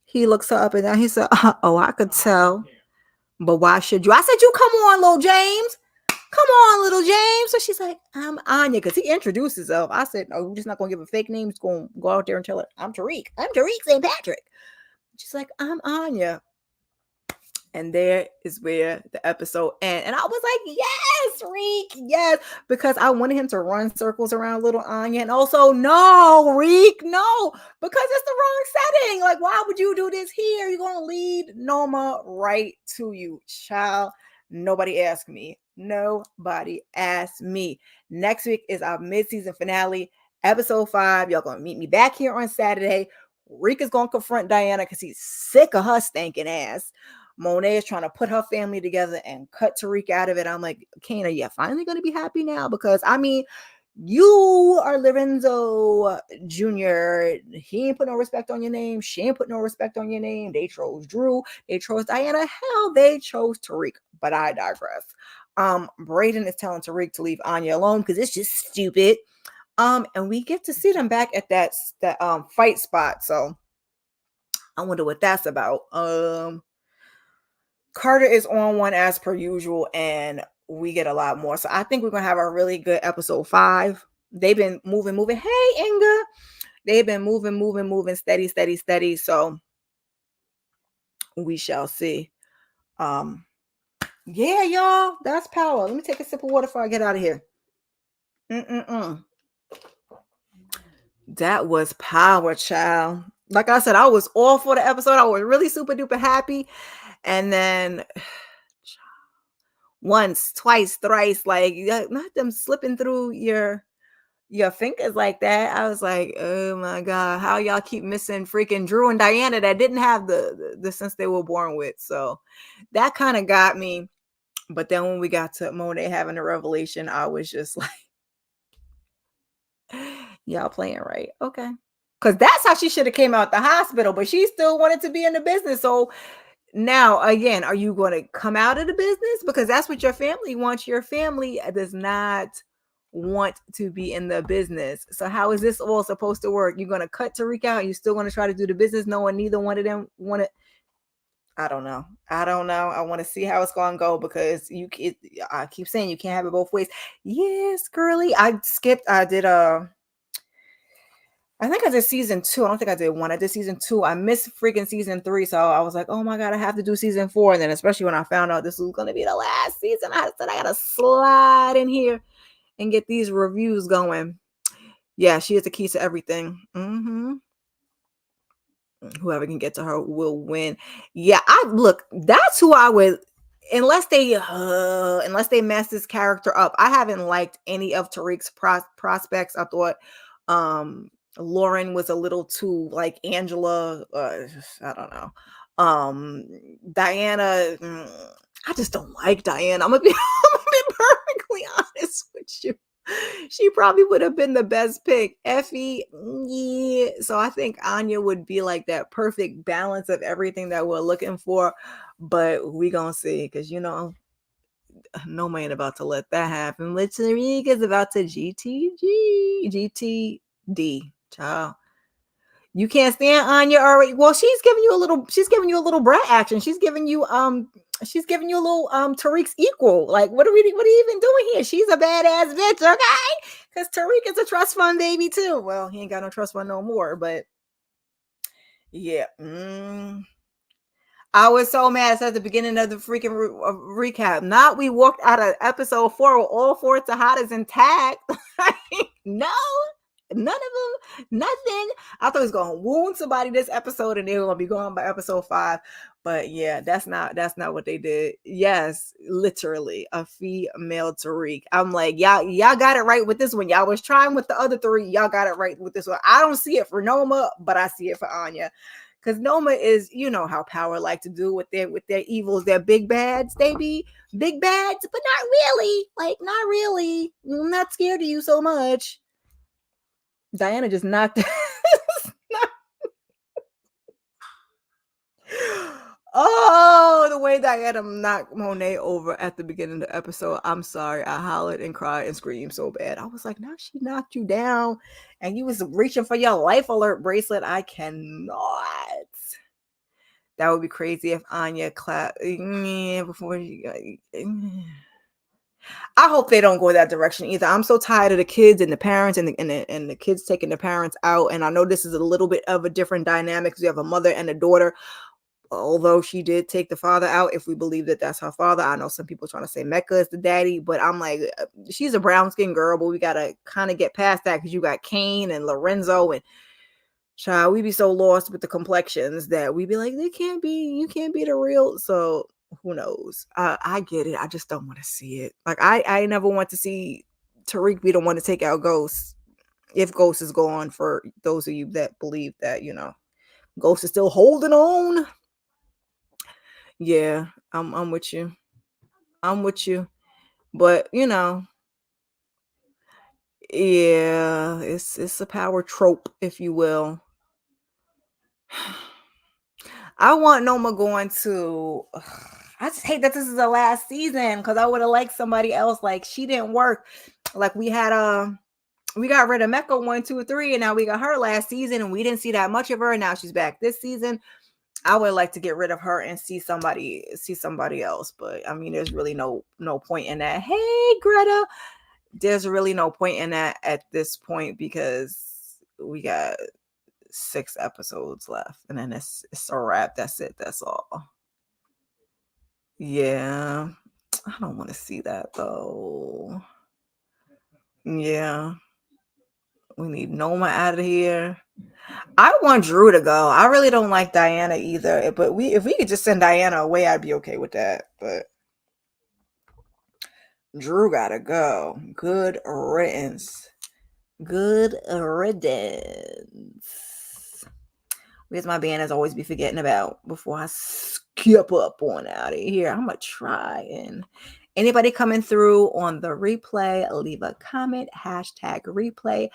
He looks her up and down. He said, oh, I could tell. But why should you? I said, you come on, little James. Come on, little James. So she's like, I'm Anya, because he introduced himself. I said, no, we're just not going to give a fake name. He's going to go out there and tell her, I'm Tariq. I'm Tariq St. Patrick. She's like, I'm Anya. And there is where the episode ends. And I was like, yes, Reek, yes. Because I wanted him to run circles around little Anya. And also, no, Reek, no. Because it's the wrong setting. Like, why would you do this here? You're going to lead Noma right to you. Child, nobody asked me. Nobody asked me. Next week is our mid-season finale, episode 5. Y'all going to meet me back here on Saturday. Reek is going to confront Diana because he's sick of her stinking ass. Monet is trying to put her family together and cut Tariq out of it. I'm like, Kana, you're finally going to be happy now? Because, you are Lorenzo Jr. He ain't put no respect on your name. She ain't put no respect on your name. They chose Dru. They chose Diana. Hell, they chose Tariq. But I digress. Braden is telling Tariq to leave Anya alone because it's just stupid. And we get to see them back at that fight spot. So I wonder what that's about. Carter is on one as per usual, and we get a lot more. So I think we're going to have a really good episode 5. They've been moving. Hey, Inga. They've been moving, steady. So we shall see. Yeah, y'all, that's power. Let me take a sip of water before I get out of here. That was power, child. Like I said, I was all for the episode. I was really super duper happy. And then once, twice, thrice, like not them slipping through your fingers like that. I was like, oh my God, how y'all keep missing freaking Dru and Diana that didn't have the sense they were born with. So that kind of got me. But then when we got to Monet having a revelation, I was just like, y'all playing right. Okay. Cause that's how she should have came out the hospital, but she still wanted to be in the business. So now again, are you going to come out of the business? Because that's what your family wants. Your family does not want to be in the business. So how is this all supposed to work? You're going to cut Tariq out. You're still going to try to do the business, knowing neither one of them want to. I don't know. I want to see how it's going to go because I keep saying you can't have it both ways. Yes, girly. I skipped. I did I think I did season 2. I don't think I did 1. I did season 2. I missed freaking season 3. So I was like, oh my God, I have to do season 4. And then especially when I found out this was going to be the last season, I said, I got to slide in here and get these reviews going. Yeah, she is the key to everything. Whoever can get to her will win. Yeah, that's who I would, unless they mess this character up. I haven't liked any of Tariq's prospects. I thought Lauren was a little too like Angela. I don't know. Diana, I just don't like Diana. I'm gonna be, I'm gonna be perfectly honest with you. She probably would have been the best pick. Effie, yeah. So I think Anya would be like that perfect balance of everything that we're looking for. But we gonna see, because no man about to let that happen. Tariq is about to GTD, child. You can't stand Anya already. Well, she's giving you a little brat action. She's giving you a little Tariq's equal. Like, what are you even doing here? She's a badass bitch, okay? Because Tariq is a trust fund baby too. Well, he ain't got no trust fund no more, but yeah. I was so mad at the beginning of the freaking recap. Not we walked out of episode 4 with all 4 Tejadas intact. No, none of them, nothing. I thought it was going to wound somebody this episode and they were going to be gone by episode 5. But yeah, that's not what they did. Yes, literally a female Tariq. I'm like, y'all got it right with this one. Y'all was trying with the other 3. Y'all got it right with this one. I don't see it for Noma, but I see it for Anya. Because Noma is, you know how power like to do with their evils, their big bads. They be big bads, but not really. Like, not really. I'm not scared of you so much. Diana just knocked. Oh, the way Diana knocked Monet over at the beginning of the episode. I'm sorry. I hollered and cried and screamed so bad. I was like, now she knocked you down and you was reaching for your life alert bracelet. I cannot. That would be crazy if Anya clapped before she got. I hope they don't go that direction either. I'm so tired of the kids and the parents and the kids taking the parents out. And I know this is a little bit of a different dynamic because you have a mother and a daughter. Although she did take the father out, if we believe that that's her father. I know some people trying to say Mecca is the daddy, but I'm like, she's a brown skinned girl, but we got to kind of get past that because you got Kane and Lorenzo and child, we be so lost with the complexions that we be like, you can't be the real. So who knows? I get it. I just don't want to see it. Like I never want to see Tariq be the one to take out Ghost. If Ghost is gone, for those of you that believe that, Ghost is still holding on. Yeah, I'm with you. I'm with you. But yeah, it's a power trope, if you will. I want Noma going to. I just hate that this is the last season because I would have liked somebody else. Like, she didn't work. Like, we got rid of Mecca 1, 2, 3, and now we got her last season, and we didn't see that much of her. And now she's back this season. I would like to get rid of her and see somebody else. But I mean, there's really no point in that. Hey, Greta, there's really no point in that at this point because we got 6 episodes left, and then it's a wrap. That's it. That's all. Yeah. I don't want to see that though. Yeah. We need Noma out of here. I want Dru to go. I really don't like Diana either. But if we could just send Diana away, I'd be okay with that. But Dru gotta go. Good riddance. Good riddance. Where's my band? As always, be forgetting about before I skip up on out of here. I'm gonna try and anybody coming through on the replay, leave a comment. #replay.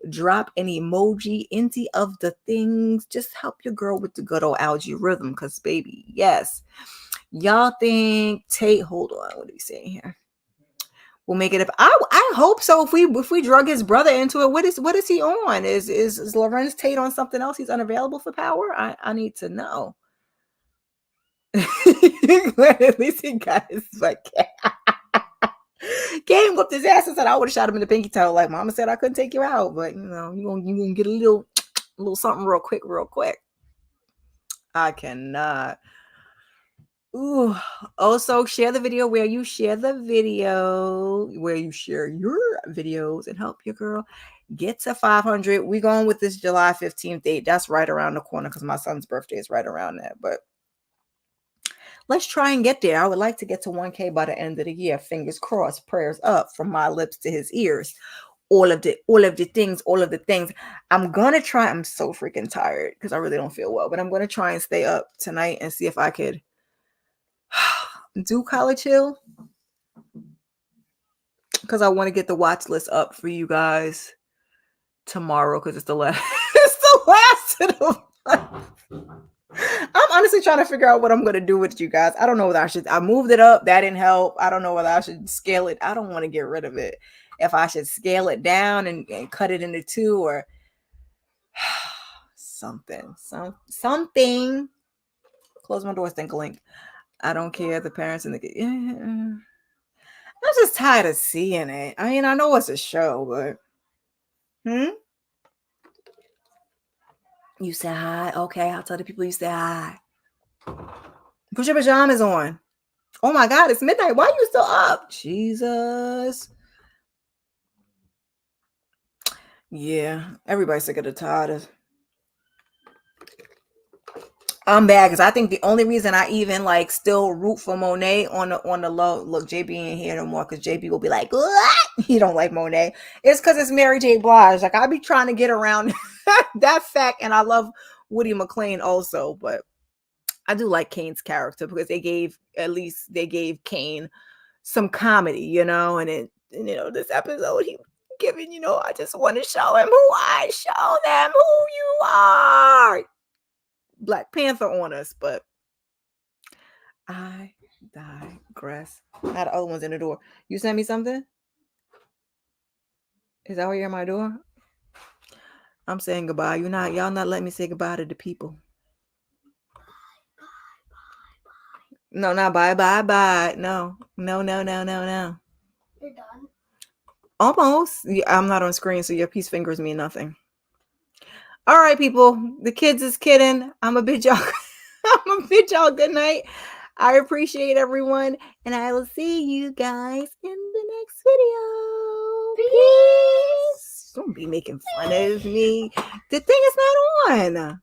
Drop an emoji, any of the things. Just help your girl with the good old algorithm, because baby, yes. Y'all think Tate? Hold on, what are we saying here? We'll make it up. I hope so. If we drug his brother into it, what is he on? Is Lorenz Tate on something else? He's unavailable for Power. I need to know. At least he got his fucking game whooped his ass and said I would have shot him in the pinky toe. Like Mama said, I couldn't take you out, but you know you gonna get a little something real quick. I cannot. Ooh. Also, share the video where you share your videos and help your girl get to 500. We're going with this July 15th date. That's right around the corner because my son's birthday is right around that. But let's try and get there. I would like to get to 1K by the end of the year. Fingers crossed, prayers up from my lips to his ears. All of the things. I'm gonna try. I'm so freaking tired because I really don't feel well, but I'm gonna try and stay up tonight and see if I could do College Hill, because I want to get the watch list up for you guys tomorrow because it's the last of the month. I'm honestly trying to figure out what I'm going to do with you guys. I don't know whether I moved it up. That didn't help. I don't know whether I should scale it. I don't want to get rid of it. If I should scale it down and cut it into 2 or something. Close my door, stink a link. I don't care. The parents and the I'm just tired of seeing it. I mean, I know it's a show, but you say hi. Okay, I'll tell the people you say hi. Put your pajamas on. Oh my God, it's midnight. Why are you still up? Jesus. Yeah, everybody's sick of the tired. I'm bad because I think the only reason I even like still root for Monet on the low. Look, JB ain't here no more because JB will be like, what? He don't like Monet. It's because it's Mary J. Blige. Like I be trying to get around that fact, and I love Woody McClain also, but I do like Kane's character because they gave Kane some comedy, you know, and this episode he giving, I just want to show them who you are. Black Panther on us, but I digress. Now the other one's in the door. You sent me something? Is that why you're at my door? I'm saying goodbye. Y'all not letting me say goodbye to the people. No, not bye. No. You're done? Almost. I'm not on screen, so your peace fingers mean nothing. All right, people. The kids is kidding. I'm a bid y'all. Good night. I appreciate everyone, and I will see you guys in the next video. Peace. Don't be making fun of me. The thing is not on.